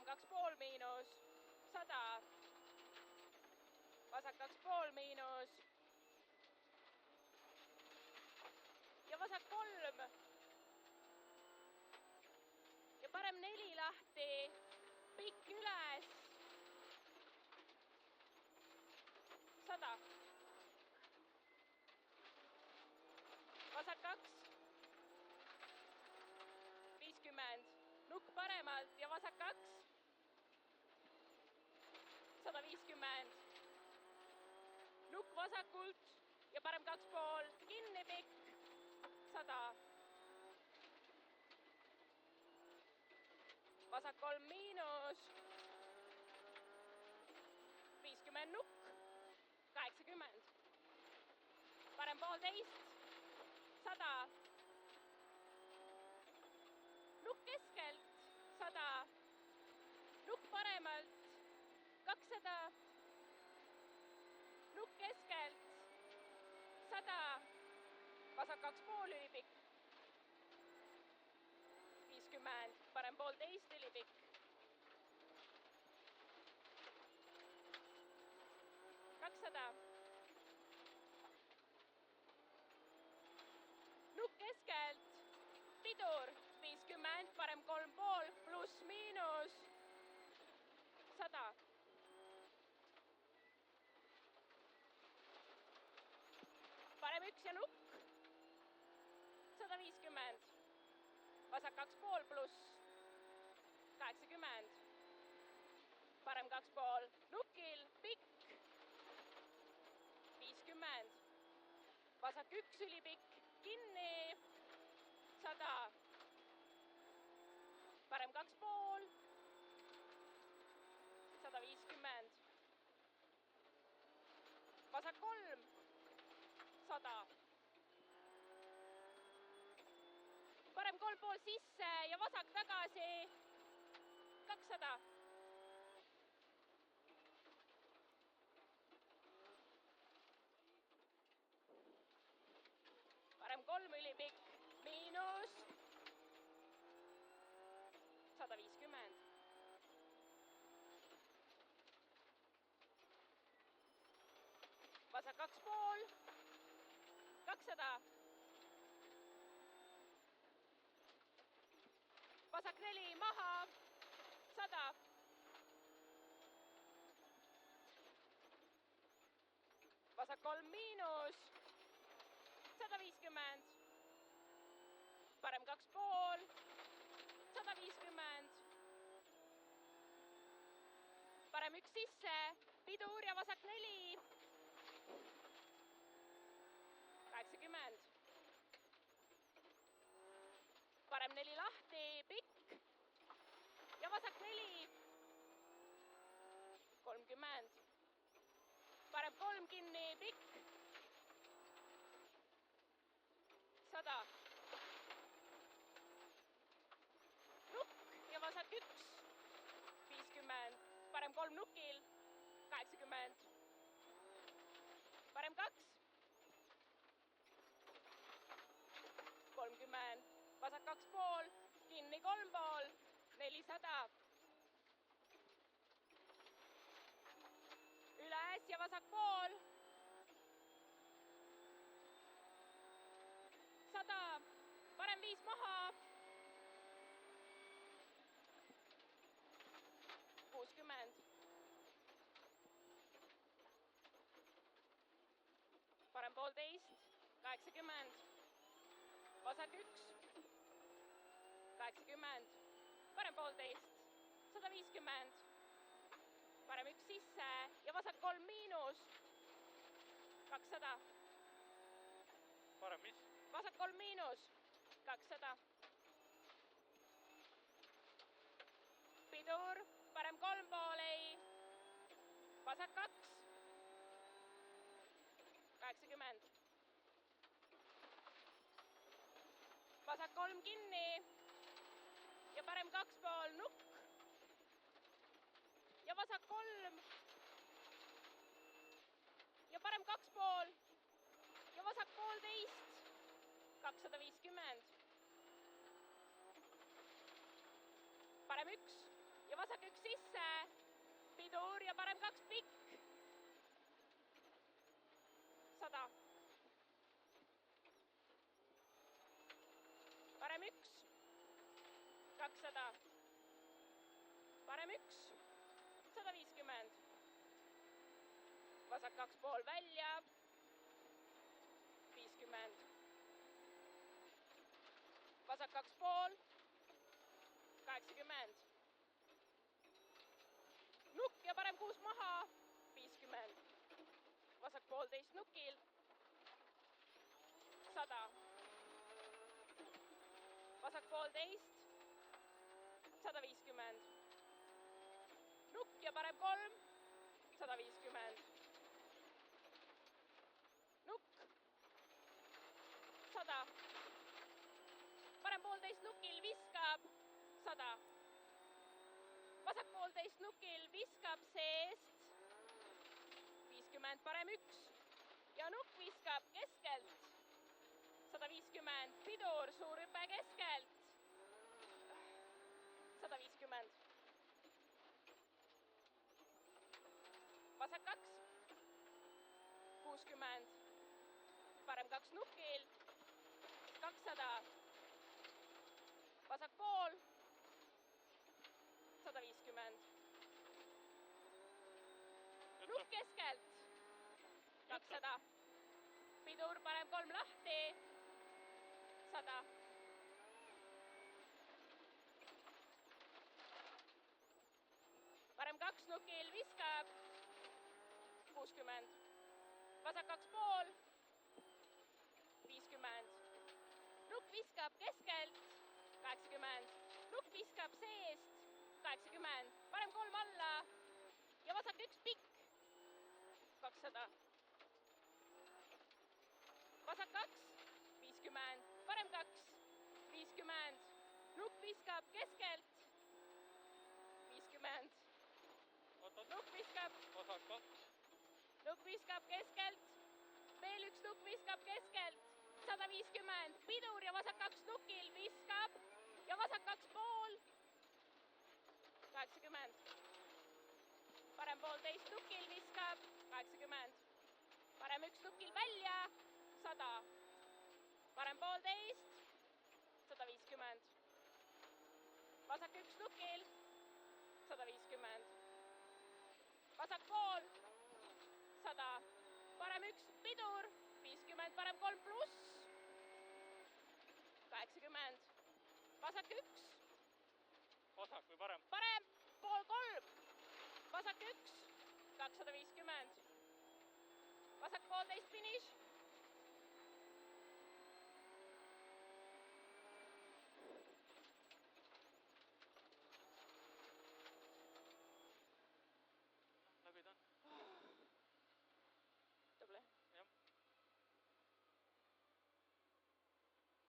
2,5 miinus 100, vasak 2,5 miinus ja vasak 3 ja parem 4 lahti, pikk üles, 100, vasak 2, 50, nukk paremalt ja vasak 2, 150, nukk vasakult ja parem 2,5, kinni pikk, 100, vasak 3 miinus, 50 nukk, 80, parem 1,5, 100, nukk keskelt, 100, nukk paremalt, 200, nukk keskelt, 100, vasak 2,5 ülipikk, 50, parem 1,5 ülipikk, 200, nukk keskelt, pidur, 50, parem 3,5, pluss miinus, 100, parem 1 ja nukk, 150, vasak 2,5 pluss, 80, parem 2,5, nukil, pikk, 50, vasak 1 ülipikk, kinni, 100, parem 2,5, 150, vasak 3, 100, parem 3,5 sisse ja vasak tagasi, 200, parem 3 ülipikk, miinus, 150, vasak 2,5, 200, vasak 4 maha, 100, vasak 3 miinus, 150, parem 2,5, 150, parem 1 sisse, pidur ja vasak 4, 80, parem 4 lahti, pikk ja vasak 4, 30, parem 3 kinni, pikk, 100, nukk ja vasak 1, 50, parem 3 nukil, 80, parem 2, 30, vasak 2,5, kinni 3,5, 400, üles ja vasak pool, 100, parem 5 maha, 60, parem 1,5, 80, vasak 1, 80, parem 1,5, 150, parem 1 sisse ja vasak 3 miinus, 200, parem mis? vasak 3 miinus, 200, pidur, parem 3,5, vasak 2, 80, vasak 3 kinni ja parem 2,5 nukk ja vasak 3 ja parem 2,5 ja vasak 1,5, 250, parem 1 ja vasak üks sisse, pidur ja parem 2 pikk. 100. Parem 1. 200. Parem 1. 150. Vasak 2,5 välja. 50. Vasak 2,5. 80. Nukk ja parem 6 maha. 50. Vasak 1,5 nukil. 100. Vasak 1,5. 150. Nukk ja parem 3. 150. Nukk. 100. Parem 1,5 nukil viskab. 100. Vasak 1,5 nukil viskab seest. 50, parem 1. Ja nukk viskab keskelt. 150, pidur, suur hüpe keskelt. 150. Vasak 2. 60. Parem 2 nukil. 200. Vasak 1,5. 150. Nukk keskelt. 200. Pidur, parem 3 lahti. 100. Parem 2 nukil viskab. 60. Vasak 2,5. 50. Nukk viskab keskelt. 80. Nukk viskab seest. 80. Parem 3 alla. Ja vasak 1 pikk. 200. Vasak 2. 50. Parem 2. 50. Nukk viskab keskelt. 50. Nukk viskab. Vasak 2. Nukk viskab keskelt. Veel 1 nukk viskab keskelt. 150. Pidur ja vasak 2 nukil viskab. Ja vasak 2,5. 80. Parem 1,5 nukil viskab. 80. Parem 1 nukil välja. 100. Parem 1,5. 150. Vasak 1 nukil. 150. Vasak 1,5. 100. Parem 1 pidur. 50. Parem 3 pluss. 80. Vasak 1. Vasak või parem? Parem 2,5. Vasak 1. 250. Vasak 1,5 finiš.